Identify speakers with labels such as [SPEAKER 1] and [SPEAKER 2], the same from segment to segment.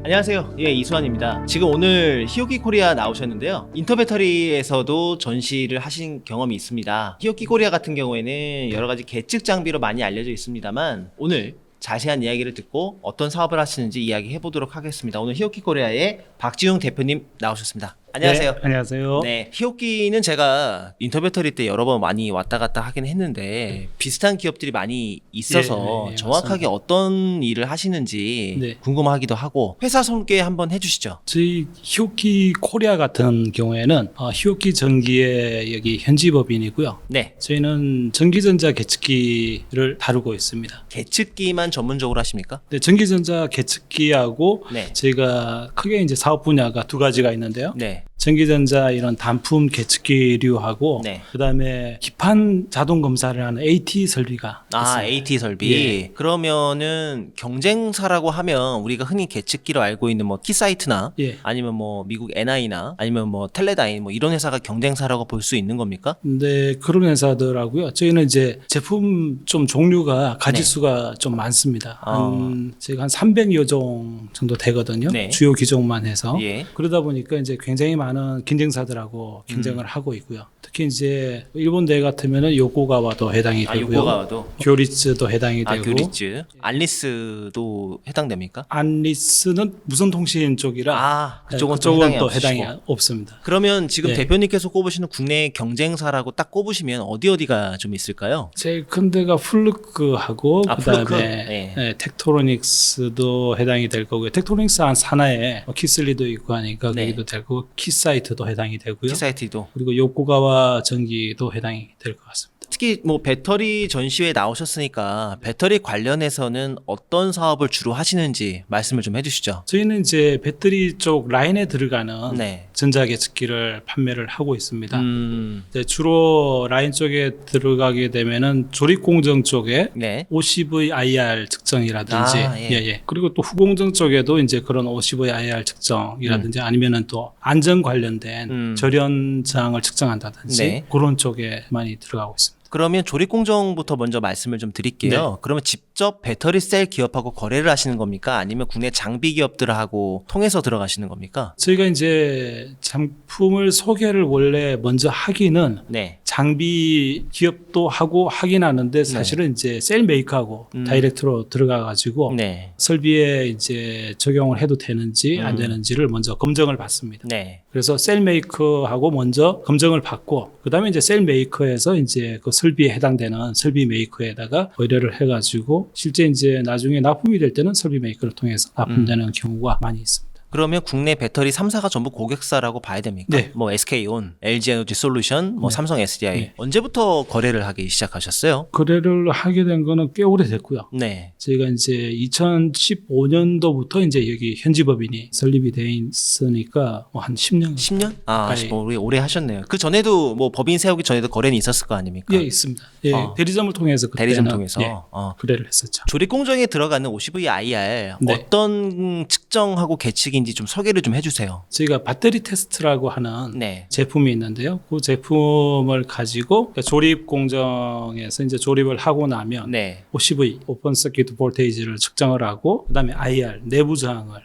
[SPEAKER 1] 안녕하세요. 예, 이수환입니다. 지금 오늘 히오키 코리아 나오셨는데요. 인터배터리에서도 전시를 하신 경험이 있습니다. 히오키 코리아 같은 경우에는 여러 가지 계측 장비로 많이 알려져 있습니다만 오늘 자세한 이야기를 듣고 어떤 사업을 하시는지 이야기해 보도록 하겠습니다. 오늘 히오키 코리아의 박지웅 대표님 나오셨습니다. 안녕하세요.
[SPEAKER 2] 네, 안녕하세요.
[SPEAKER 1] 네, 히오키는 제가 인터배터리 때 여러 번 많이 왔다 갔다 하긴 했는데 비슷한 기업들이 많이 있어서
[SPEAKER 2] 예,
[SPEAKER 1] 정확하게
[SPEAKER 2] 맞습니다.
[SPEAKER 1] 어떤 일을 하시는지
[SPEAKER 2] 네.
[SPEAKER 1] 궁금하기도 하고 회사 소개 한번 해주시죠.
[SPEAKER 2] 저희 히오키 코리아 같은 경우에는 히오키 전기의 여기 현지법인이고요.
[SPEAKER 1] 네,
[SPEAKER 2] 저희는 전기전자 계측기를 다루고 있습니다.
[SPEAKER 1] 계측기만 전문적으로 하십니까?
[SPEAKER 2] 네, 전기전자 계측기하고
[SPEAKER 1] 네,
[SPEAKER 2] 저희가 크게 이제 사업 분야가 두 가지가 있는데요.
[SPEAKER 1] 네,
[SPEAKER 2] 전기전자 이런 단품 계측기류하고
[SPEAKER 1] 네.
[SPEAKER 2] 그다음에 기판 자동 검사를 하는 AT 설비가 있습니다.
[SPEAKER 1] AT 설비.
[SPEAKER 2] 예.
[SPEAKER 1] 그러면은 경쟁사라고 하면 우리가 흔히 계측기로 알고 있는 뭐 키사이트나
[SPEAKER 2] 예.
[SPEAKER 1] 아니면 뭐 미국 NI나 아니면 뭐 텔레다인 뭐 이런 회사가 경쟁사라고 볼 수 있는 겁니까?
[SPEAKER 2] 네, 그런 회사더라고요. 저희는 이제 제품 좀 종류가 가지수가 좀 많습니다. 저희가 한 300여 종 정도 되거든요.
[SPEAKER 1] 네.
[SPEAKER 2] 주요 기종만 해서.
[SPEAKER 1] 예.
[SPEAKER 2] 그러다 보니까 이제 굉장히 많은 경쟁사들하고 경쟁을 하고 있고요. 특히 이제 일본 대 같으면은 요코가와도 해당이 되고요.
[SPEAKER 1] 요코가와도.
[SPEAKER 2] 교리츠도 해당이 되고.
[SPEAKER 1] 교리츠. 안리스도 해당됩니까?
[SPEAKER 2] 안리스는 무선통신 쪽이라
[SPEAKER 1] 그쪽은
[SPEAKER 2] 그쪽은 또
[SPEAKER 1] 없으시고.
[SPEAKER 2] 해당이 없습니다.
[SPEAKER 1] 그러면 지금
[SPEAKER 2] 네.
[SPEAKER 1] 대표님께서 꼽으시는 국내 경쟁사라고 딱 꼽으시면 어디가 좀 있을까요?
[SPEAKER 2] 제일 큰 데가 플루크하고 그다음에
[SPEAKER 1] 플루크? 네.
[SPEAKER 2] 네, 텍토로닉스도 해당이 될 거고요. 텍토로닉스 한 산하에 키슬리도 있고 하니까
[SPEAKER 1] 네.
[SPEAKER 2] 거기도 되고 키사이트도 해당이 되고요.
[SPEAKER 1] 키사이트도.
[SPEAKER 2] 그리고 요코가와 전기도 해당이 될 것 같습니다.
[SPEAKER 1] 특히 뭐 배터리 전시회에 나오셨으니까 배터리 관련해서는 어떤 사업을 주로 하시는지 말씀을 좀 해주시죠.
[SPEAKER 2] 저희는 이제 배터리 쪽 라인에 들어가는
[SPEAKER 1] 네.
[SPEAKER 2] 전자계측기를 판매를 하고 있습니다. 이제 주로 라인 쪽에 들어가게 되면은 조립 공정 쪽에
[SPEAKER 1] 네.
[SPEAKER 2] OCV-IR 측정이라든지
[SPEAKER 1] 예.
[SPEAKER 2] 그리고 또 후공정 쪽에도 이제 그런 OCV-IR 측정이라든지 아니면은 또 안전 관련된 절연 저항을 측정한다든지
[SPEAKER 1] 네.
[SPEAKER 2] 그런 쪽에 많이 들어가고 있습니다.
[SPEAKER 1] 그러면 조립 공정부터 먼저 말씀을 좀 드릴게요. 그러면 직접 배터리 셀 기업하고 거래를 하시는 겁니까? 아니면 국내 장비 기업들하고 통해서 들어가시는 겁니까?
[SPEAKER 2] 저희가 이제 상품을 소개를 원래 먼저 하기는
[SPEAKER 1] 네.
[SPEAKER 2] 장비 기업도 하고 하긴 하는데 사실은 이제 셀 메이커하고 다이렉트로 들어가 가지고
[SPEAKER 1] 네.
[SPEAKER 2] 설비에 이제 적용을 해도 되는지 안 되는지를 먼저 검증을 받습니다.
[SPEAKER 1] 네.
[SPEAKER 2] 그래서 셀 메이커하고 먼저 검증을 받고 그다음에 이제 셀 메이커에서 이제 그 설비에 해당되는 설비 메이커에다가 의뢰를 해가지고 실제 이제 나중에 납품이 될 때는 설비 메이커를 통해서 납품되는 경우가 많이 있습니다.
[SPEAKER 1] 그러면 국내 배터리 3사가 전부 고객사라고 봐야 됩니까?
[SPEAKER 2] 네.
[SPEAKER 1] 뭐 SK온, LG에너지 솔루션, 뭐
[SPEAKER 2] 네.
[SPEAKER 1] 삼성 SDI.
[SPEAKER 2] 네.
[SPEAKER 1] 언제부터 거래를 하기 시작하셨어요?
[SPEAKER 2] 거래를 하게 된 거는 꽤 오래됐고요.
[SPEAKER 1] 네.
[SPEAKER 2] 저희가 이제 2015년도부터 이제 여기 현지법인이 설립이 돼 있으니까 한 10년
[SPEAKER 1] 10년?
[SPEAKER 2] 가까이.
[SPEAKER 1] 뭐 오래 하셨네요. 그 전에도 뭐 법인 세우기 전에도 거래는 있었을 거 아닙니까?
[SPEAKER 2] 예, 있습니다. 예, 대리점을 통해서 그때는
[SPEAKER 1] 대리점 통해서.
[SPEAKER 2] 예, 거래를 했었죠.
[SPEAKER 1] 조립 공정에 들어가는 OCV-IR
[SPEAKER 2] 네.
[SPEAKER 1] 어떤 측정하고 계측인지 좀 소개를 좀 해주세요.
[SPEAKER 2] 저희가 배터리 테스트라고 하는
[SPEAKER 1] 네.
[SPEAKER 2] 제품이 있는데요. 그 제품을 가지고 조립 공정에서 이제 조립을 하고 나면
[SPEAKER 1] 네.
[SPEAKER 2] OCV, 오픈 서킷 볼테이지를 측정을 하고 그다음에 IR 내부 저항을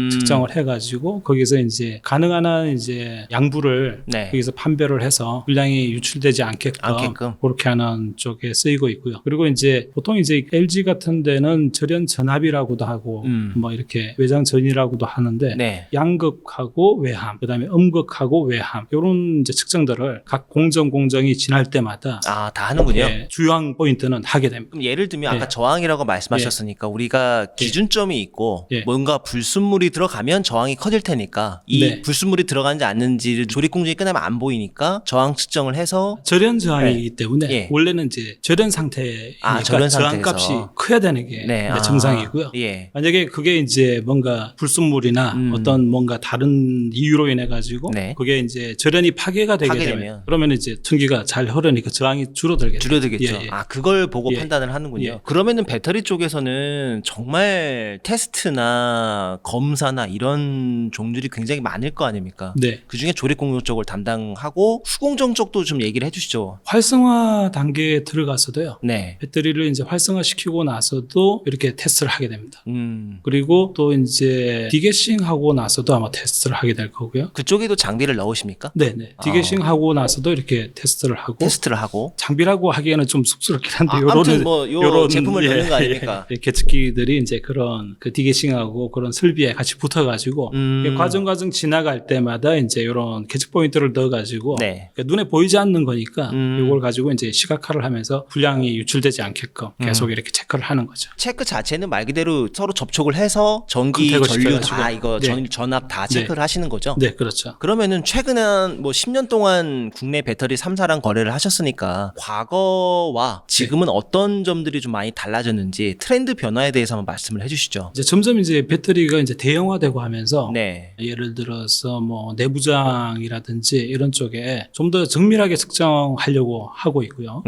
[SPEAKER 2] 측정을 해가지고 거기서 이제 가능한 한 이제 양부를
[SPEAKER 1] 네.
[SPEAKER 2] 거기서 판별을 해서 물량이 유출되지 않게끔 그렇게 하는 쪽에 쓰이고 있고요. 그리고 이제 보통 이제 LG 같은 데는 절연 전압이라고도 하고 뭐 이렇게 외장 전이라고도 하는데
[SPEAKER 1] 네.
[SPEAKER 2] 양극하고 외함, 그다음에 음극하고 외함 이런 이제 측정들을 각 공정이 지날 때마다
[SPEAKER 1] 다 하는군요.
[SPEAKER 2] 예, 주요한 포인트는 하게 됩니다.
[SPEAKER 1] 그럼 예를 들면
[SPEAKER 2] 예.
[SPEAKER 1] 아까 저항이라고 말씀하셨으니까 우리가 기준점이 있고
[SPEAKER 2] 예.
[SPEAKER 1] 뭔가 불순물이 들어가면 저항이 커질 테니까 이
[SPEAKER 2] 네.
[SPEAKER 1] 불순물이 들어가는지 않는지를 조립 공정이 끝나면 안 보이니까 저항 측정을 해서
[SPEAKER 2] 절연 저항이기 때문에
[SPEAKER 1] 예.
[SPEAKER 2] 원래는 이제 절연 상태니까
[SPEAKER 1] 절연
[SPEAKER 2] 저항
[SPEAKER 1] 상태에서.
[SPEAKER 2] 값이 커야 되는 게
[SPEAKER 1] 네.
[SPEAKER 2] 정상이고요.
[SPEAKER 1] 예.
[SPEAKER 2] 만약에 그게 이제 뭔가 불순물이나 어떤 뭔가 다른 이유로 인해 가지고
[SPEAKER 1] 네.
[SPEAKER 2] 그게 이제 절연이 파괴가 되게
[SPEAKER 1] 파괴되면.
[SPEAKER 2] 되면 그러면 이제 전기가 잘 흐르니까 저항이 줄어들겠죠.
[SPEAKER 1] 줄어들겠죠.
[SPEAKER 2] 예, 예.
[SPEAKER 1] 아, 그걸 보고
[SPEAKER 2] 예.
[SPEAKER 1] 판단을 하는군요.
[SPEAKER 2] 예.
[SPEAKER 1] 그러면은 배터리 쪽에서는 정말 테스트나 검사나 이런 종들이 굉장히 많을 거 아닙니까?
[SPEAKER 2] 네.
[SPEAKER 1] 그 중에 조립 공정 쪽을 담당하고 수공정 쪽도 좀 얘기를 해주시죠.
[SPEAKER 2] 활성화 단계에 들어가서도요.
[SPEAKER 1] 네.
[SPEAKER 2] 배터리를 이제 활성화시키고 나서도 이렇게 테스트를 하게 됩니다.
[SPEAKER 1] 음.
[SPEAKER 2] 그리고 또 이제 디게싱 하고 나서도 아마 테스트를 하게 될 거고요.
[SPEAKER 1] 그쪽에도 장비를 넣으십니까?
[SPEAKER 2] 네네. 디게싱 하고 나서도 이렇게 테스트를 하고
[SPEAKER 1] 테스트를 하고.
[SPEAKER 2] 장비라고 하기에는 좀 쑥스럽긴 한데
[SPEAKER 1] 아무튼 뭐 요 제품을 넣는 거 아닙니까?
[SPEAKER 2] 예, 계측기들이 이제 그런 그 디게싱하고 그런 설비에 같이 붙어가지고 과정 지나갈 때마다 이제 이런 계측 포인트를 넣어가지고
[SPEAKER 1] 네.
[SPEAKER 2] 그러니까 눈에 보이지 않는 거니까
[SPEAKER 1] 음.
[SPEAKER 2] 이걸 가지고 이제 시각화를 하면서 불량이 유출되지 않게끔 계속 이렇게 체크를 하는 거죠.
[SPEAKER 1] 체크 자체는 말 그대로 서로 접촉을 해서 전기,
[SPEAKER 2] 컨택을
[SPEAKER 1] 전류
[SPEAKER 2] 시켜가지고.
[SPEAKER 1] 다 이거
[SPEAKER 2] 네.
[SPEAKER 1] 전압 다
[SPEAKER 2] 네.
[SPEAKER 1] 체크를 하시는 거죠?
[SPEAKER 2] 네, 그렇죠.
[SPEAKER 1] 그러면은 최근에 뭐 10년 동안 국내 배터리 3사랑 거래를 하셨으니까 과거와 지금은 어떤 점들이 좀 많이 달라졌는지 트렌드 변화에 대해서 한번 말씀을 해주시죠.
[SPEAKER 2] 이제 점점 이제 배터리가 이제 대형화되고 하면서
[SPEAKER 1] 네.
[SPEAKER 2] 예를 들어서 뭐 내부장이라든지 이런 쪽에 좀 더 정밀하게 측정하려고 하고 있고요.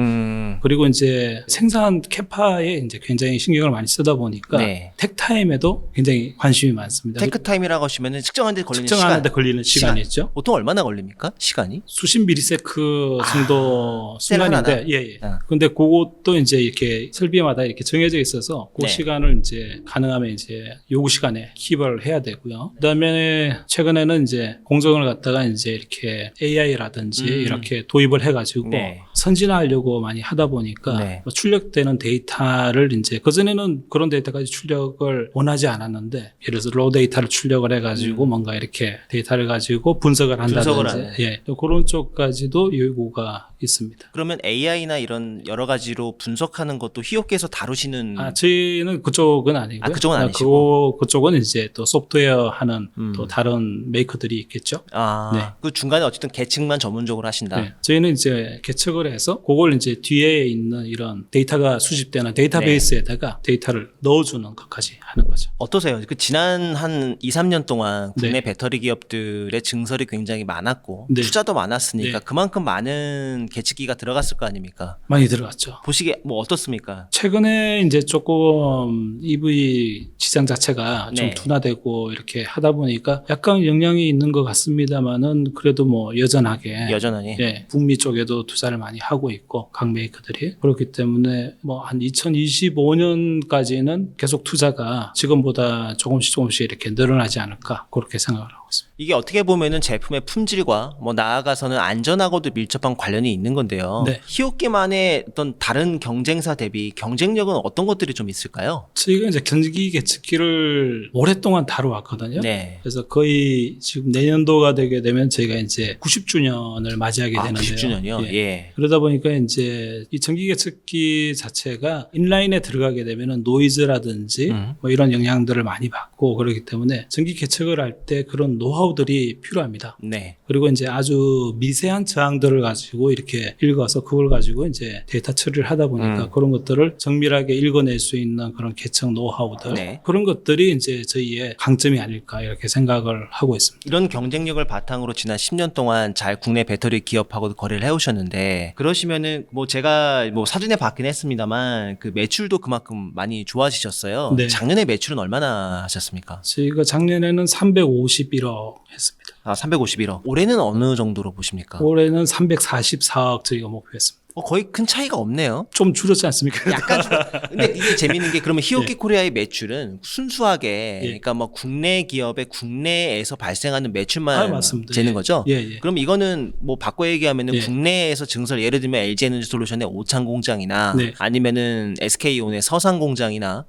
[SPEAKER 2] 그리고 이제 생산 캐파에 이제 굉장히 신경을 많이 쓰다 보니까
[SPEAKER 1] 네.
[SPEAKER 2] 택타임에도 굉장히 관심이 많습니다.
[SPEAKER 1] 테크타임이라고 하시면은 측정하는데 걸리는
[SPEAKER 2] 측정하는데
[SPEAKER 1] 시간.
[SPEAKER 2] 걸리는 시간이 있죠.
[SPEAKER 1] 보통 얼마나 걸립니까? 시간이?
[SPEAKER 2] 수십 미리세크 정도
[SPEAKER 1] 셀 하나당?
[SPEAKER 2] 순간인데, 예, 예.
[SPEAKER 1] 아.
[SPEAKER 2] 근데 그것도 이제 이렇게 설비마다 이렇게 정해져 있어서 그
[SPEAKER 1] 네.
[SPEAKER 2] 시간을 이제 가능하면 이제 요구 시간에 킵을 해야 되고요. 그다음에 최근에는 이제 공정을 갖다가 이제 이렇게 AI라든지 이렇게 도입을 해가지고
[SPEAKER 1] 네.
[SPEAKER 2] 선진화하려고 많이 하다 보니까
[SPEAKER 1] 네.
[SPEAKER 2] 뭐 출력되는 데이터를 이제 그전에는 그런 데이터까지 출력을 원하지 않았는데 예를 들어서 로 데이터를 출력을 해가지고 뭔가 이렇게 데이터를 가지고 분석을
[SPEAKER 1] 분석을
[SPEAKER 2] 한다든지 예, 또 그런 쪽까지도 요구가 있습니다.
[SPEAKER 1] 그러면 AI나 이런 여러 가지로 분석하는 것도 히오키에서 다루시는
[SPEAKER 2] 저희는 그쪽은 아니고요.
[SPEAKER 1] 그쪽은 아니시고.
[SPEAKER 2] 그쪽은 이제 또 소프트웨어 하는
[SPEAKER 1] 음.
[SPEAKER 2] 또 다른 메이커들이 있겠죠. 네.
[SPEAKER 1] 그 중간에 어쨌든 계측만 전문적으로 하신다.
[SPEAKER 2] 네. 저희는 이제 계측을 해서 그걸 이제 뒤에 있는 이런 데이터가 수집되는 데이터베이스에다가 데이터를 넣어주는 것까지 하는 거죠.
[SPEAKER 1] 어떠세요? 그 지난 한 2, 3년 동안 국내
[SPEAKER 2] 네.
[SPEAKER 1] 배터리 기업들의 증설이 굉장히 많았고
[SPEAKER 2] 네.
[SPEAKER 1] 투자도 많았으니까
[SPEAKER 2] 네.
[SPEAKER 1] 그만큼 많은 계측기가 들어갔을 거 아닙니까?
[SPEAKER 2] 많이 들어갔죠.
[SPEAKER 1] 보시기에 뭐 어떻습니까?
[SPEAKER 2] 최근에 이제 조금 EV 시장 자체가 좀
[SPEAKER 1] 네.
[SPEAKER 2] 둔화되고 이렇게 하다 보니까 약간 영향이 있는 것 같습니다만은 그래도 뭐 여전하게
[SPEAKER 1] 여전하니
[SPEAKER 2] 예, 북미 쪽에도 투자를 많이 하고 있고 각 메이커들이 그렇기 때문에 뭐 한 2025년까지는 계속 투자가 지금보다 조금씩 이렇게 늘어나지 않을까 그렇게 생각을 하고 있습니다.
[SPEAKER 1] 이게 어떻게 보면은 제품의 품질과 뭐 나아가서는 안전하고도 밀접한 관련이 있는 건데요.
[SPEAKER 2] 네.
[SPEAKER 1] 히오키만의 어떤 다른 경쟁사 대비 경쟁력은 어떤 것들이 좀 있을까요?
[SPEAKER 2] 저희가 이제 전기 계측기를 오랫동안 다뤄왔거든요.
[SPEAKER 1] 네.
[SPEAKER 2] 그래서 거의 지금 내년도가 되게 되면 저희가 이제 90주년을 맞이하게 되는데요.
[SPEAKER 1] 90주년이요?
[SPEAKER 2] 예.
[SPEAKER 1] 예.
[SPEAKER 2] 그러다 보니까 이제 이 전기 계측기 자체가 인라인에 들어가게 되면은 노이즈라든지 뭐 이런 영향들을 많이 받고 그렇기 때문에 전기 계측을 할 때 그런 노하우들이 필요합니다.
[SPEAKER 1] 네.
[SPEAKER 2] 그리고 이제 아주 미세한 저항들을 가지고 이렇게 읽어서 그걸 가지고 이제 데이터 처리를 하다 보니까 그런 것들을 정밀하게 읽어낼 수 있는 그런 계측 노하우들
[SPEAKER 1] 네.
[SPEAKER 2] 그런 것들이 이제 저희의 강점이 아닐까 이렇게 생각을 하고 있습니다.
[SPEAKER 1] 이런 경쟁력을 바탕으로 지난 10년 동안 잘 국내 배터리 기업하고도 거래를 해오셨는데 그러시면은 뭐 제가 뭐 사전에 봤긴 했습니다만 그 매출도 그만큼 많이 좋아지셨어요.
[SPEAKER 2] 네.
[SPEAKER 1] 작년에 매출은 얼마나 하셨습니까?
[SPEAKER 2] 저희가 작년에는 351억 했습니다.
[SPEAKER 1] 351억. 올해는 어느 정도로 보십니까?
[SPEAKER 2] 올해는 344억 저희가 목표했습니다.
[SPEAKER 1] 거의 큰 차이가 없네요.
[SPEAKER 2] 좀 줄었지 않습니까?
[SPEAKER 1] 약간 근데 이게 재밌는 게 그러면 히오키 코리아의 매출은 순수하게 그러니까 뭐 국내 기업의 국내에서 발생하는 매출만
[SPEAKER 2] 맞습니다.
[SPEAKER 1] 재는 거죠?
[SPEAKER 2] 예.
[SPEAKER 1] 그럼 이거는 뭐 바꿔 얘기하면은
[SPEAKER 2] 예.
[SPEAKER 1] 국내에서 증설 예를 들면 LG에너지 솔루션의 오창 공장이나
[SPEAKER 2] 네.
[SPEAKER 1] 아니면은 SK온의 서산 공장이나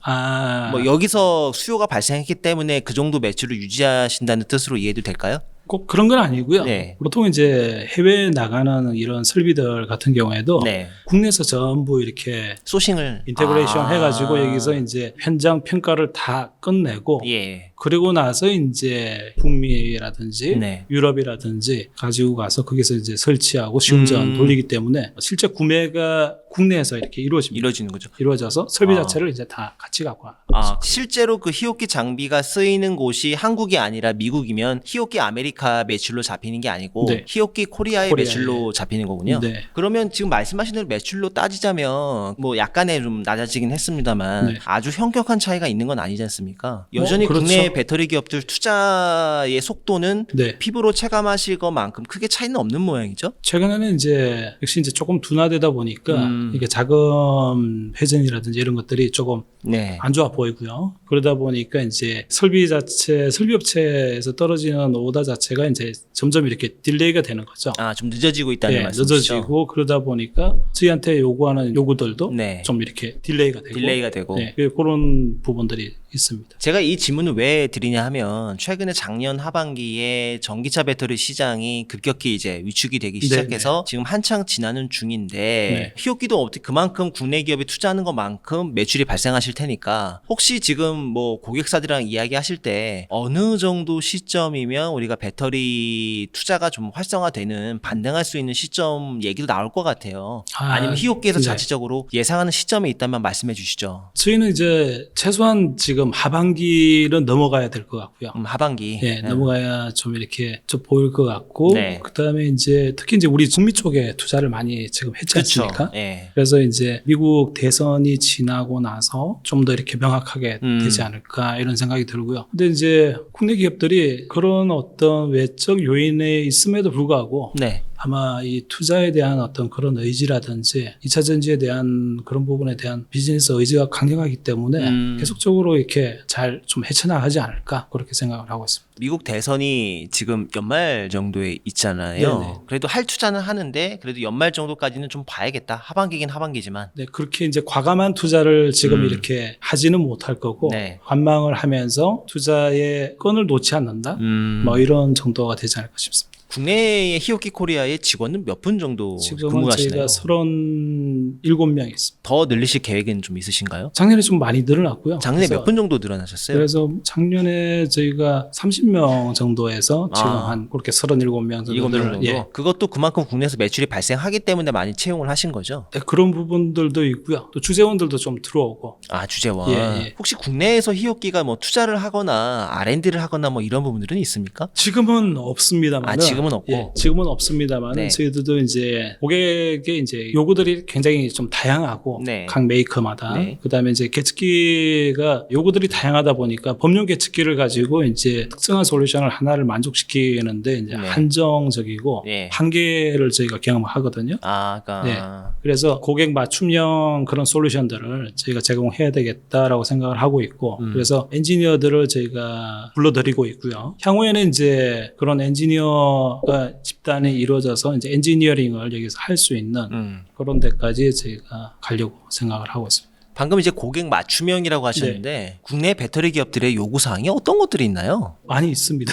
[SPEAKER 1] 뭐 여기서 수요가 발생했기 때문에 그 정도 매출을 유지하신다는 뜻으로 이해도 될까요?
[SPEAKER 2] 꼭 그런 건 아니고요.
[SPEAKER 1] 네.
[SPEAKER 2] 보통 이제 해외에 나가는 이런 설비들 같은 경우에도
[SPEAKER 1] 네.
[SPEAKER 2] 국내에서 전부 이렇게
[SPEAKER 1] 소싱을
[SPEAKER 2] 인테그레이션 해가지고 여기서 이제 현장 평가를 다 끝내고
[SPEAKER 1] 예.
[SPEAKER 2] 그리고 나서 이제 북미라든지
[SPEAKER 1] 네.
[SPEAKER 2] 유럽이라든지 가지고 가서 거기서 이제 설치하고 시운전 돌리기 때문에 실제 구매가 국내에서 이렇게 이루어집니다.
[SPEAKER 1] 이루어지는 거죠.
[SPEAKER 2] 이루어져서 설비
[SPEAKER 1] 아.
[SPEAKER 2] 자체를 이제 다 같이 갖고 와.
[SPEAKER 1] 실제로 그 히오키 장비가 쓰이는 곳이 한국이 아니라 미국이면 히오키 아메리카 매출로 잡히는 게 아니고
[SPEAKER 2] 네.
[SPEAKER 1] 히오키 코리아의
[SPEAKER 2] 코리아의.
[SPEAKER 1] 매출로 잡히는 거군요.
[SPEAKER 2] 네.
[SPEAKER 1] 그러면 지금 말씀하신 대로 매출로 따지자면 뭐 약간의 좀 낮아지긴 했습니다만
[SPEAKER 2] 네.
[SPEAKER 1] 아주 현격한 차이가 있는 건 아니지 않습니까? 여전히
[SPEAKER 2] 그렇죠.
[SPEAKER 1] 국내 배터리 기업들 투자의 속도는
[SPEAKER 2] 네.
[SPEAKER 1] 피부로 체감하실 것만큼 크게 차이는 없는 모양이죠?
[SPEAKER 2] 최근에는 이제 역시 이제 조금 둔화되다 보니까 이게 자금 회전이라든지 이런 것들이 조금
[SPEAKER 1] 네.
[SPEAKER 2] 안 좋아 보이고요. 그러다 보니까 이제 설비 자체, 설비업체에서 떨어지는 오더 자체가 이제 점점 이렇게 딜레이가 되는 거죠.
[SPEAKER 1] 좀 늦어지고 있다는
[SPEAKER 2] 네,
[SPEAKER 1] 말씀이시죠?
[SPEAKER 2] 늦어지고 그러다 보니까 저희한테 요구하는 요구들도
[SPEAKER 1] 네.
[SPEAKER 2] 좀 이렇게 딜레이가 되고,
[SPEAKER 1] 딜레이가 되고.
[SPEAKER 2] 네, 그런 부분들이 있습니다.
[SPEAKER 1] 제가 이 질문을 왜 드리냐 하면 최근에 작년 하반기에 전기차 배터리 시장이 급격히 이제 위축이 되기 시작해서 지금 한창 지나는 중인데
[SPEAKER 2] 네.
[SPEAKER 1] 히오키도 어떻게 그만큼 국내 기업이 투자하는 것만큼 매출이 발생하실 테니까 혹시 지금 뭐 고객사들이랑 이야기하실 때 어느 정도 시점이면 우리가 배터리 투자가 좀 활성화되는 반등할 수 있는 시점 얘기도 나올 것 같아요. 아니면 히오키에서
[SPEAKER 2] 네.
[SPEAKER 1] 자체적으로 예상하는 시점이 있다면 말씀해 주시죠.
[SPEAKER 2] 저희는 이제 최소한 지금 하반기는 넘어가야 될 것 같고요.
[SPEAKER 1] 하반기.
[SPEAKER 2] 네, 넘어가야 좀 이렇게 좀 보일 것 같고,
[SPEAKER 1] 네.
[SPEAKER 2] 그다음에 이제 특히 이제 우리 북미 쪽에 투자를 많이 지금 했지 않습니까?
[SPEAKER 1] 네.
[SPEAKER 2] 그래서 이제 미국 대선이 지나고 나서 좀 더 이렇게 명확하게 되지 않을까 이런 생각이 들고요. 근데 이제 국내 기업들이 그런 어떤 외적 요인에 있음에도 불구하고
[SPEAKER 1] 네.
[SPEAKER 2] 아마 이 투자에 대한 어떤 그런 의지라든지 2차 전지에 대한 그런 부분에 대한 비즈니스 의지가 강력하기 때문에 계속적으로 이렇게 잘 좀 헤쳐나가지 않을까 그렇게 생각을 하고 있습니다.
[SPEAKER 1] 미국 대선이 지금 연말 정도에 있잖아요.
[SPEAKER 2] 네네.
[SPEAKER 1] 그래도 할 투자는 하는데 그래도 연말 정도까지는 좀 봐야겠다. 하반기긴 하반기지만.
[SPEAKER 2] 네, 그렇게 이제 과감한 투자를 지금 이렇게 하지는 못할 거고
[SPEAKER 1] 네.
[SPEAKER 2] 관망을 하면서 투자의 끈을 놓지 않는다. 뭐 이런 정도가 되지 않을까 싶습니다.
[SPEAKER 1] 국내의 히오키 코리아의 직원은 몇 분 정도
[SPEAKER 2] 지금은
[SPEAKER 1] 근무하시나요?
[SPEAKER 2] 저희가 37명이 있습니다.
[SPEAKER 1] 더 늘리실 계획은 좀 있으신가요?
[SPEAKER 2] 작년에 좀 많이 늘어났고요.
[SPEAKER 1] 작년에
[SPEAKER 2] 그래서
[SPEAKER 1] 몇 분 정도 늘어나셨어요?
[SPEAKER 2] 그래서 작년에 저희가 30명 정도에서 지금 한 그렇게 37명 정도.
[SPEAKER 1] 7명 정도?
[SPEAKER 2] 예.
[SPEAKER 1] 그것도 그만큼 국내에서 매출이 발생하기 때문에 많이 채용을 하신 거죠?
[SPEAKER 2] 네, 그런 부분들도 있고요. 또 주재원들도 좀 들어오고.
[SPEAKER 1] 주재원.
[SPEAKER 2] 예.
[SPEAKER 1] 혹시 국내에서 히오키가 뭐 투자를 하거나 R&D를 하거나 뭐 이런 부분들은 있습니까?
[SPEAKER 2] 지금은 없습니다만.
[SPEAKER 1] 지금은 없고.
[SPEAKER 2] 예, 지금은 없습니다만.
[SPEAKER 1] 네.
[SPEAKER 2] 저희들도 이제 고객의 이제 요구들이 굉장히 좀 다양하고.
[SPEAKER 1] 네.
[SPEAKER 2] 각 메이커마다.
[SPEAKER 1] 네.
[SPEAKER 2] 그 다음에 이제 계측기가 요구들이 다양하다 보니까 법용 계측기를 가지고 이제 특정한 솔루션을 하나를 만족시키는데 이제
[SPEAKER 1] 네.
[SPEAKER 2] 한정적이고.
[SPEAKER 1] 네.
[SPEAKER 2] 한계를 저희가 경험하거든요.
[SPEAKER 1] 그러니까.
[SPEAKER 2] 네. 그래서 고객 맞춤형 그런 솔루션들을 저희가 제공해야 되겠다라고 생각을 하고 있고 그래서 엔지니어들을 저희가 불러드리고 있고요. 향후에는 이제 그런 엔지니어가 집단이 이루어져서 이제 엔지니어링을 여기서 할 수 있는 그런 데까지 저희가 가려고 생각을 하고 있습니다.
[SPEAKER 1] 방금 이제 고객 맞춤형이라고 하셨는데 국내 배터리 기업들의 요구 사항이 어떤 것들이 있나요?
[SPEAKER 2] 많이 있습니다.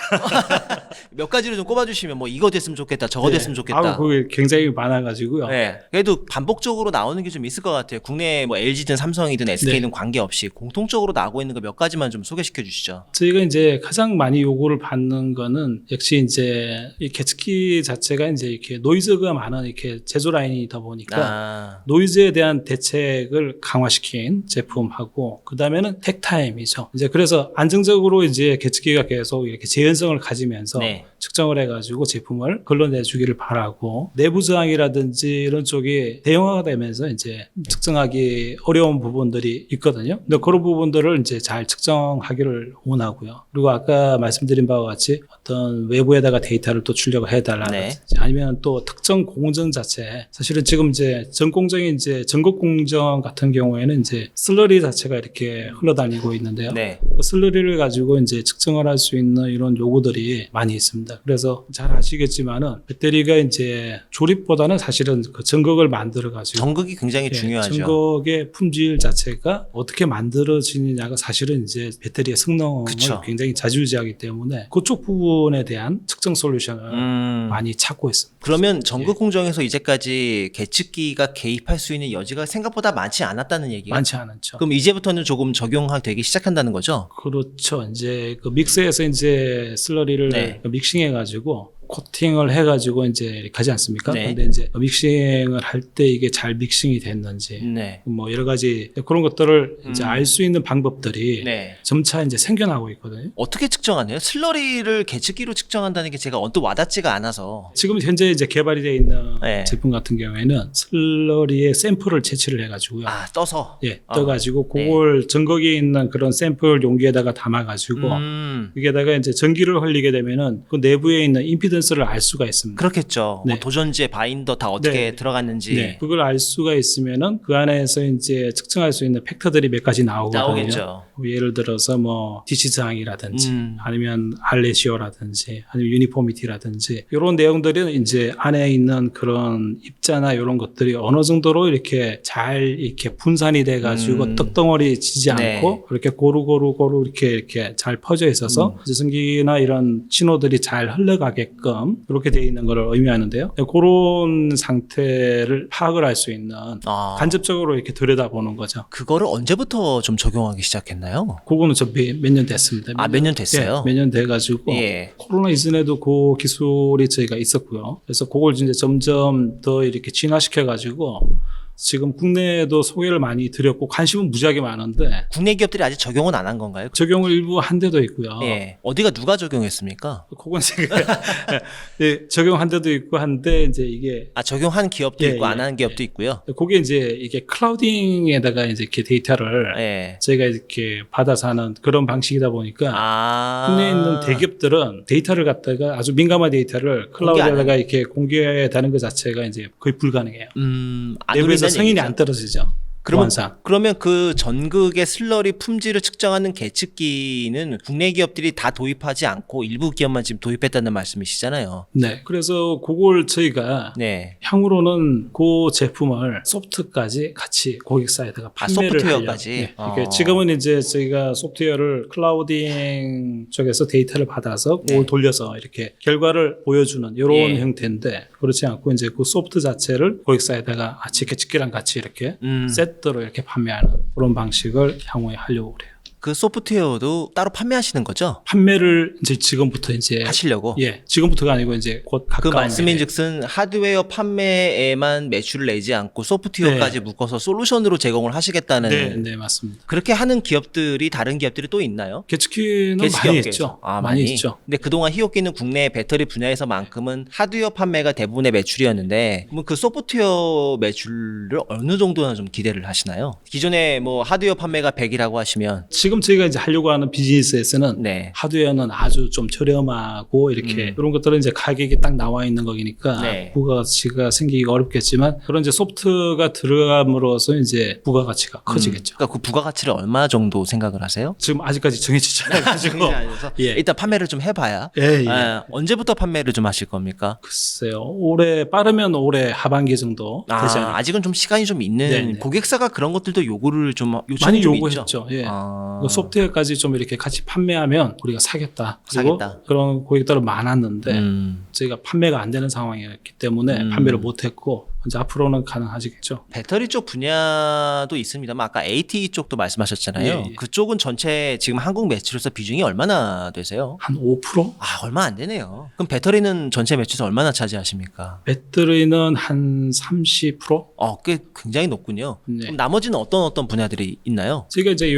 [SPEAKER 1] 몇 가지를 좀 꼽아주시면 뭐 이거 됐으면 좋겠다, 저거 됐으면 좋겠다.
[SPEAKER 2] 그게 굉장히 많아가지고요.
[SPEAKER 1] 네. 그래도 반복적으로 나오는 게 좀 있을 것 같아요. 국내 뭐 LG든 삼성이든 SK든 관계없이 공통적으로 나오고 있는 거 몇 가지만 좀 소개시켜 주시죠.
[SPEAKER 2] 저희가 이제 가장 많이 요구를 받는 거는 역시 이제 이 계측기 자체가 이제 이렇게 노이즈가 많은 이렇게 제조 라인이다 보니까 노이즈에 대한 대책을 강화시킨 제품하고 그 다음에는 택타임이죠. 이제 그래서 안정적으로 이제 계측기가 계속 이렇게 재현성을 가지면서
[SPEAKER 1] 네.
[SPEAKER 2] 측정을 해가지고 제품을 걸러내주기를 바라고 내부 저항이라든지 이런 쪽이 대형화가 되면서 이제 측정하기 어려운 부분들이 있거든요. 근데 그런 부분들을 이제 잘 측정하기를 원하고요. 그리고 아까 말씀드린 바와 같이 어떤 외부에다가 데이터를 또 출력을 해달라든지 아니면 또 특정 공정 자체 사실은 지금 이제 전 공정이 이제 전국 공정 같은 경우에는 이제 슬러리 자체가 이렇게 흘러다니고 있는데요.
[SPEAKER 1] 네.
[SPEAKER 2] 그 슬러리를 가지고 이제 측정을 할 수 있는 이런 요구들이 많이 있습니다. 그래서 잘 아시겠지만은 배터리가 이제 조립보다는 사실은 그 전극을 만들어 가지고
[SPEAKER 1] 전극이 굉장히 중요하죠.
[SPEAKER 2] 전극의 품질 자체가 어떻게 만들어지느냐가 사실은 이제 배터리의 성능을 굉장히 좌지우지하기 때문에 그쪽 부분에 대한 측정 솔루션을 많이 찾고 있습니다.
[SPEAKER 1] 그러면 전극 공정에서 이제까지 계측기가 개입할 수 있는 여지가 생각보다 많지 않았다는 얘기가
[SPEAKER 2] 많지 않죠.
[SPEAKER 1] 그럼 이제부터는 조금 적용되기 시작한다는 거죠?
[SPEAKER 2] 그렇죠. 이제 그 믹스에서 이제 슬러리를
[SPEAKER 1] 네.
[SPEAKER 2] 믹싱해가지고 코팅을 해가지고 이제 이렇게 하지 않습니까?
[SPEAKER 1] 네.
[SPEAKER 2] 근데 이제 믹싱을 할 때 이게 잘 믹싱이 됐는지
[SPEAKER 1] 네.
[SPEAKER 2] 뭐 여러 가지 그런 것들을 이제 알 수 있는 방법들이
[SPEAKER 1] 네.
[SPEAKER 2] 점차 이제 생겨나고 있거든요.
[SPEAKER 1] 어떻게 측정하나요? 슬러리를 계측기로 측정한다는 게 제가 언뜻 와닿지가 않아서.
[SPEAKER 2] 지금 현재 이제 개발이 되어 있는
[SPEAKER 1] 네.
[SPEAKER 2] 제품 같은 경우에는 슬러리의 샘플을 채취를 해가지고요.
[SPEAKER 1] 아, 떠서.
[SPEAKER 2] 예, 떠가지고
[SPEAKER 1] 네.
[SPEAKER 2] 그걸 전거기에 있는 그런 샘플 용기에다가 담아가지고 여기에다가 이제 전기를 흘리게 되면은 그 내부에 있는 임피던스를 알 수가 있습니다.
[SPEAKER 1] 그렇겠죠.
[SPEAKER 2] 네.
[SPEAKER 1] 뭐 도전지에 바인더 다 어떻게
[SPEAKER 2] 네.
[SPEAKER 1] 들어갔는지.
[SPEAKER 2] 네, 그걸 알 수가 있으면은 그 안에서 이제 측정할 수 있는 팩터들이 몇 가지 나오거든요.
[SPEAKER 1] 나오겠죠.
[SPEAKER 2] 예를 들어서 뭐 디시즈항이라든지 아니면 알레시오라든지 아니면 유니포미티라든지 이런 내용들은 이제 안에 있는 그런 입자나 이런 것들이 어느 정도로 이렇게 잘 이렇게 분산이 돼 가지고 떡덩어리 지지
[SPEAKER 1] 네.
[SPEAKER 2] 않고 이렇게 고루 이렇게 잘 퍼져 있어서 이제 전기나 이런 신호들이 잘 흘러가게끔 이렇게 돼 있는 것을 의미하는데요. 그런 상태를 파악을 할 수 있는
[SPEAKER 1] 아,
[SPEAKER 2] 간접적으로 이렇게 들여다보는 거죠.
[SPEAKER 1] 그거를 언제부터 좀 적용하기 시작했나요?
[SPEAKER 2] 그거는 저 몇 년 됐습니다.
[SPEAKER 1] 아, 몇 년 됐어요?
[SPEAKER 2] 몇 년 돼가지고
[SPEAKER 1] 예.
[SPEAKER 2] 코로나 이전에도 그 기술이 저희가 있었고요. 그래서 그걸 이제 점점 더 이렇게 진화시켜가지고 지금 국내에도 소개를 많이 드렸고 관심은 무지하게 많은데
[SPEAKER 1] 국내 기업들이 아직 적용은 안 한 건가요?
[SPEAKER 2] 적용을 일부 한 데도 있고요.
[SPEAKER 1] 예. 어디가 누가 적용했습니까?
[SPEAKER 2] 그건 제가 네, 적용한 데도 있고 한데 이제 이게
[SPEAKER 1] 아, 적용한 기업도
[SPEAKER 2] 예,
[SPEAKER 1] 있고 안
[SPEAKER 2] 예,
[SPEAKER 1] 하는 기업도 있고요.
[SPEAKER 2] 그게 이제 이게 클라우딩에다가 이제 이렇게 데이터를
[SPEAKER 1] 예.
[SPEAKER 2] 저희가 이렇게 받아서 하는 그런 방식이다 보니까
[SPEAKER 1] 아.
[SPEAKER 2] 국내에 있는 대기업들은 데이터를 갖다가 아주 민감한 데이터를 클라우드에다가 이렇게 공개하는 것 자체가 이제 거의 불가능해요.
[SPEAKER 1] 안
[SPEAKER 2] 내부에서
[SPEAKER 1] 올린다는
[SPEAKER 2] 승인이
[SPEAKER 1] 얘기죠.
[SPEAKER 2] 안 떨어지죠.
[SPEAKER 1] 그러면,
[SPEAKER 2] 보안상.
[SPEAKER 1] 그러면 그 전극의 슬러리 품질을 측정하는 계측기는 국내 기업들이 다 도입하지 않고 일부 기업만 지금 도입했다는 말씀이시잖아요.
[SPEAKER 2] 네. 그래서 그걸 저희가
[SPEAKER 1] 네.
[SPEAKER 2] 향후로는 그 제품을 소프트까지 같이 고객사에다가 판매를
[SPEAKER 1] 소프트웨어까지?
[SPEAKER 2] 하려고. 네. 그러니까 지금은 이제 저희가 소프트웨어를 클라우딩 쪽에서 데이터를 받아서 그걸
[SPEAKER 1] 네.
[SPEAKER 2] 돌려서 이렇게 결과를 보여주는 이런
[SPEAKER 1] 예.
[SPEAKER 2] 형태인데 그렇지 않고 이제 그 소프트 자체를 고객사에다가 계측기랑 같이 이렇게 세트로 이렇게 판매하는 그런 방식을 향후에 하려고 그래요.
[SPEAKER 1] 그 소프트웨어도 따로 판매하시는 거죠?
[SPEAKER 2] 판매를 이제 지금부터 이제
[SPEAKER 1] 하시려고?
[SPEAKER 2] 예, 지금부터가 아니고 이제 곧
[SPEAKER 1] 그
[SPEAKER 2] 가까운
[SPEAKER 1] 말씀인즉슨 하드웨어 판매에만 매출을 내지 않고 소프트웨어까지 묶어서 솔루션으로 제공을 하시겠다는
[SPEAKER 2] 네, 맞습니다.
[SPEAKER 1] 그렇게 하는 기업들이 다른 기업들이 또 있나요?
[SPEAKER 2] 계측기는
[SPEAKER 1] 계측기
[SPEAKER 2] 많이
[SPEAKER 1] 업계에서.
[SPEAKER 2] 있죠.
[SPEAKER 1] 아,
[SPEAKER 2] 많이 있죠.
[SPEAKER 1] 근데 그동안 히오키는 국내 배터리 분야에서만큼은 하드웨어 판매가 대부분의 매출이었는데 그럼 그 소프트웨어 매출을 어느 정도나 좀 기대를 하시나요? 기존에 뭐 하드웨어 판매가 100이라고 하시면
[SPEAKER 2] 지금 저희가 이제 하려고 하는 비즈니스에서는
[SPEAKER 1] 네.
[SPEAKER 2] 하드웨어는 아주 좀 저렴하고 이렇게 이런 것들은 이제 가격이 딱 나와 있는 거니까
[SPEAKER 1] 네.
[SPEAKER 2] 부가가치가 생기기가 어렵겠지만 그런 이제 소프트가 들어감으로써 이제 부가가치가 커지겠죠.
[SPEAKER 1] 그러니까 그 부가가치를 얼마 정도 생각을 하세요?
[SPEAKER 2] 지금 아직까지 정해지지 않아가지고
[SPEAKER 1] 예.
[SPEAKER 2] 예.
[SPEAKER 1] 일단 판매를 좀 해봐야
[SPEAKER 2] 예, 예.
[SPEAKER 1] 아, 언제부터 판매를 좀 하실 겁니까?
[SPEAKER 2] 글쎄요. 올해 빠르면 올해 하반기 정도 되지 않을까.
[SPEAKER 1] 아직은 좀 시간이 좀 있는
[SPEAKER 2] 네네.
[SPEAKER 1] 고객사가 그런 것들도 요구를 좀 요청이
[SPEAKER 2] 많이
[SPEAKER 1] 좀
[SPEAKER 2] 요구했죠.
[SPEAKER 1] 있죠.
[SPEAKER 2] 예.
[SPEAKER 1] 아.
[SPEAKER 2] 그 소프트웨어까지 좀 이렇게 같이 판매하면 우리가 사겠다. 그리고
[SPEAKER 1] 사겠다.
[SPEAKER 2] 그런 고객들은 많았는데
[SPEAKER 1] 음.
[SPEAKER 2] 저희가 판매가 안 되는 상황이었기 때문에 판매를 못했고 이제 앞으로는 가능하시겠죠.
[SPEAKER 1] 배터리 쪽 분야도 있습니다만 아까 AT 쪽도 말씀하셨잖아요.
[SPEAKER 2] 예, 예.
[SPEAKER 1] 그쪽은 전체 지금 한국 매출에서 비중이 얼마나 되세요?
[SPEAKER 2] 한 5%?
[SPEAKER 1] 아, 얼마 안 되네요. 그럼 배터리는 전체 매출에서 얼마나 차지하십니까?
[SPEAKER 2] 배터리는 한 30%?
[SPEAKER 1] 꽤 굉장히 높군요.
[SPEAKER 2] 네.
[SPEAKER 1] 그럼 나머지는 어떤 분야들이 있나요?
[SPEAKER 2] 저희가 이제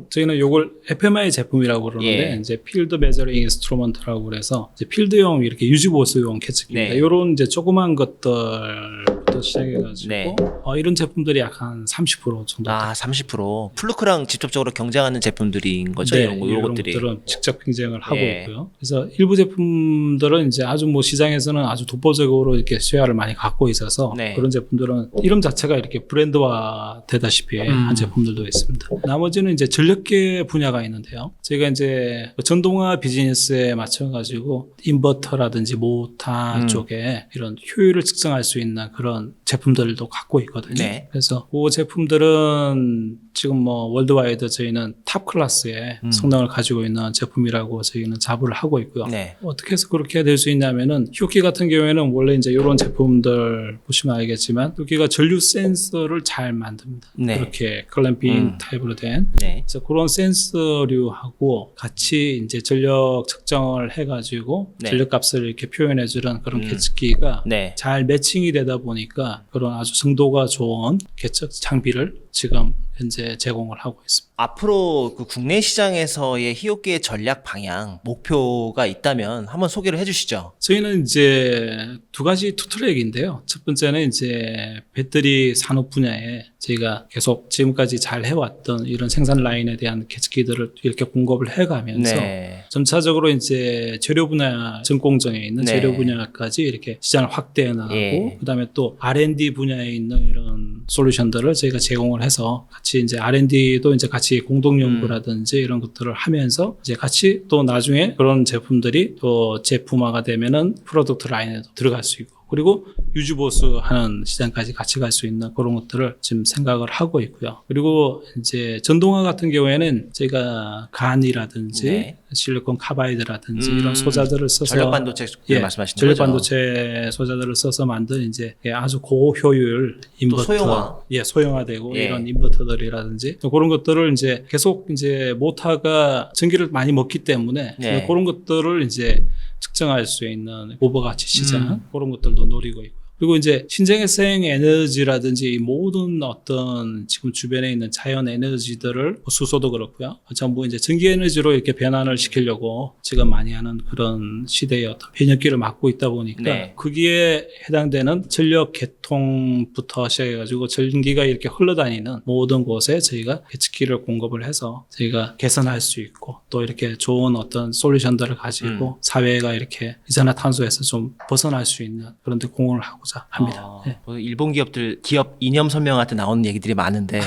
[SPEAKER 2] 저희는 요걸 FMI 제품이라고 그러는데
[SPEAKER 1] 예.
[SPEAKER 2] 이제 필드 메저링 인스트루먼트라고 그래서 이제 필드용 이렇게 유지보수용 캐측기입니다.
[SPEAKER 1] 네.
[SPEAKER 2] 요런 이제 조그만 것들부터 시작해가지고
[SPEAKER 1] 네.
[SPEAKER 2] 이런 제품들이 약 한 30% 정도.
[SPEAKER 1] 30%. 플루크랑 직접적으로 경쟁하는 제품들인 거죠?
[SPEAKER 2] 네,
[SPEAKER 1] 이런 것들이.
[SPEAKER 2] 것들은 직접 경쟁을 하고
[SPEAKER 1] 예.
[SPEAKER 2] 있고요. 그래서 일부 제품들은 이제 아주 뭐 시장에서는 아주 독보적으로 이렇게 쉐어를 많이 갖고 있어서
[SPEAKER 1] 네.
[SPEAKER 2] 그런 제품들은 이름 자체가 이렇게 브랜드화 되다시피 한 제품들도 있습니다. 나머지는 이제 전력계 분야가 있는데요. 저희가 이제 전동화 비즈니스에 맞춰가지고 인버터라든지 모터 쪽에 이런 효율을 측정할 수 있는 그런 제품들도 갖고 있거든요.
[SPEAKER 1] 네.
[SPEAKER 2] 그래서 그 제품들은 지금 뭐 월드와이드 저희는 탑 클래스의 성능을 가지고 있는 제품이라고 저희는 자부를 하고 있고요.
[SPEAKER 1] 네.
[SPEAKER 2] 어떻게 해서 그렇게 될 수 있냐면은 히오키 같은 경우에는 원래 이제 이런 제품들 보시면 알겠지만 히오키가 전류 센서를 잘 만듭니다.
[SPEAKER 1] 네.
[SPEAKER 2] 그렇게 클램핑 타입으로 된
[SPEAKER 1] 네.
[SPEAKER 2] 그래서 그런 센서류하고 같이 이제 전력 측정을 해가지고
[SPEAKER 1] 네.
[SPEAKER 2] 전력값을 이렇게 표현해주는 그런 계측기가
[SPEAKER 1] 네.
[SPEAKER 2] 잘 매칭이 되다 보니까 그런 아주 정도가 좋은 계측 장비를 지금 현재 제공을 하고 있습니다.
[SPEAKER 1] 앞으로 그 국내 시장에서의 히오키의 전략 방향, 목표가 있다면 한번 소개를 해주시죠.
[SPEAKER 2] 저희는 이제 두 가지 투트랙인데요. 첫 번째는 이제 배터리 산업 분야에 저희가 계속 지금까지 잘 해왔던 이런 생산 라인에 대한 계측기들을 이렇게 공급을 해가면서
[SPEAKER 1] 네.
[SPEAKER 2] 점차적으로 이제 재료 분야, 전공정에 있는
[SPEAKER 1] 네.
[SPEAKER 2] 재료 분야까지 이렇게 시장을 확대해 나가고
[SPEAKER 1] 예.
[SPEAKER 2] 그다음에 또 R&D 분야에 있는 이런 솔루션들을 저희가 제공을 해서 같이 이제 R&D도 이제 같이 공동 연구라든지 이런 것들을 하면서 이제 같이 또 나중에 그런 제품들이 또 제품화가 되면은 프로덕트 라인에도 들어갈 수 있고 그리고 유지 보수하는 시장까지 같이 갈 수 있는 그런 것들을 지금 생각을 하고 있고요. 그리고 이제 전동화 같은 경우에는 저희가 간이라든지
[SPEAKER 1] 네.
[SPEAKER 2] 실리콘 카바이드라든지 이런 소자들을 써서
[SPEAKER 1] 전력 반도체 말씀하시는
[SPEAKER 2] 전력
[SPEAKER 1] 거죠?
[SPEAKER 2] 반도체 소자들을 써서 만든 이제 아주 고효율 인버터,
[SPEAKER 1] 소형화.
[SPEAKER 2] 소형화되고
[SPEAKER 1] 예.
[SPEAKER 2] 이런 인버터들이라든지 또 그런 것들을 이제 계속 이제 모터가 전기를 많이 먹기 때문에
[SPEAKER 1] 네.
[SPEAKER 2] 그런 것들을 이제 측정할 수 있는 오버가치 시장 그런 것들도 노리고 있고. 그리고 이제 신재생 에너지라든지 모든 어떤 지금 주변에 있는 자연 에너지들을 수소도 그렇고요. 전부 이제 전기 에너지로 이렇게 변환을 시키려고 지금 많이 하는 그런 시대의 어떤 변혁기를 맞고 있다 보니까
[SPEAKER 1] 네.
[SPEAKER 2] 거기에 해당되는 전력 개통부터 시작해가지고 전기가 이렇게 흘러다니는 모든 곳에 저희가 계측기를 공급을 해서 저희가 개선할 수 있고 또 이렇게 좋은 어떤 솔루션들을 가지고 사회가 이렇게 이산화탄소에서 좀 벗어날 수 있는 그런 데 공헌을 하고자 합니다. 네.
[SPEAKER 1] 뭐 일본 기업 이념 선명한테 나오는 얘기들이 많은데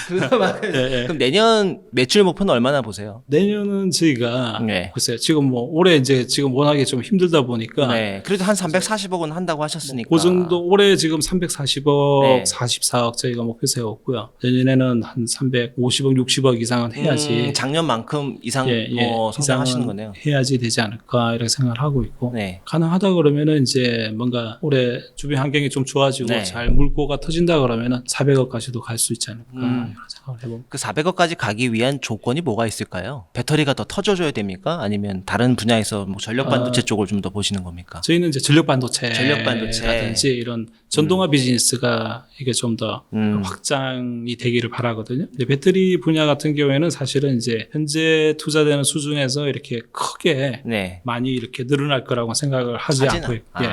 [SPEAKER 1] 그럼 내년 매출 목표는 얼마나 보세요?
[SPEAKER 2] 내년은 저희가
[SPEAKER 1] 네.
[SPEAKER 2] 글쎄요 지금 뭐 올해 이제 지금 워낙에 좀 힘들다 보니까
[SPEAKER 1] 네. 그래도 한 340억은 한다고 하셨으니까.
[SPEAKER 2] 그 정도 올해 지금 340억,
[SPEAKER 1] 네.
[SPEAKER 2] 44억 저희가 목표 세웠고요. 내년에는 한 350억, 60억 이상은 해야지
[SPEAKER 1] 작년만큼 이상 성장하시는
[SPEAKER 2] 이상은
[SPEAKER 1] 거네요.
[SPEAKER 2] 해야지 되지 않을까 이렇게 생각을 하고 있고
[SPEAKER 1] 네.
[SPEAKER 2] 가능하다 그러면은 이제 뭔가 올해 주변 환경이 좀 좋아지고
[SPEAKER 1] 네.
[SPEAKER 2] 잘 물꼬가 터진다 그러면은 400억까지도 갈 수 있지 않을까 이런 생각을 해봅니다.
[SPEAKER 1] 그 400억까지 가기 위한 조건이 뭐가 있을까요? 배터리가 더 터져줘야 됩니까? 아니면 다른 분야에서 뭐 전력 반도체 쪽을 좀 더 보시는 겁니까?
[SPEAKER 2] 저희는 이제 전력 반도체,
[SPEAKER 1] 전력 반도체.
[SPEAKER 2] 라든지 이런 전동화 비즈니스가 이게 좀 더 확장이 되기를 바라거든요. 근데 배터리 분야 같은 경우에는 사실은 이제 현재 투자되는 수준에서 이렇게 크게
[SPEAKER 1] 네.
[SPEAKER 2] 많이 이렇게 늘어날 거라고 생각을 하지 않고 있고,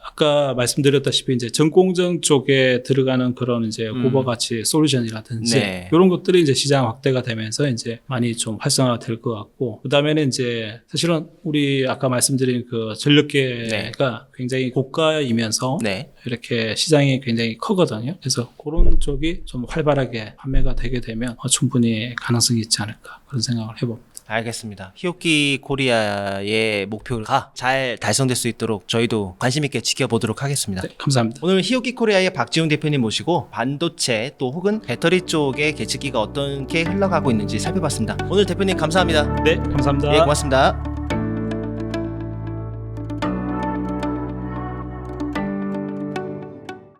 [SPEAKER 2] 아까 말씀드렸다시피 이제 전공정 쪽에 들어가는 그런 이제 오버가치 솔루션이라든지
[SPEAKER 1] 네.
[SPEAKER 2] 이런 것들이 이제 시장 확대가 되면서 이제 많이 좀 활성화가 될 것 같고, 그 다음에는 이제 사실은 우리 아까 말씀드린 그 전력계가 굉장히 고가이면서
[SPEAKER 1] 네.
[SPEAKER 2] 이렇게 시장이 굉장히 크거든요. 그래서 그런 쪽이 좀 활발하게 판매가 되게 되면 충분히 가능성이 있지 않을까 그런 생각을 해봅니다.
[SPEAKER 1] 알겠습니다. 히오키 코리아의 목표가 잘 달성될 수 있도록 저희도 관심 있게 지켜보도록 하겠습니다.
[SPEAKER 2] 네, 감사합니다.
[SPEAKER 1] 오늘 히오키 코리아의 박지훈 대표님 모시고 반도체 또 혹은 배터리 쪽의 계측기가 어떻게 흘러가고 있는지 살펴봤습니다. 오늘 대표님 감사합니다.
[SPEAKER 2] 네, 감사합니다.
[SPEAKER 1] 예, 고맙습니다.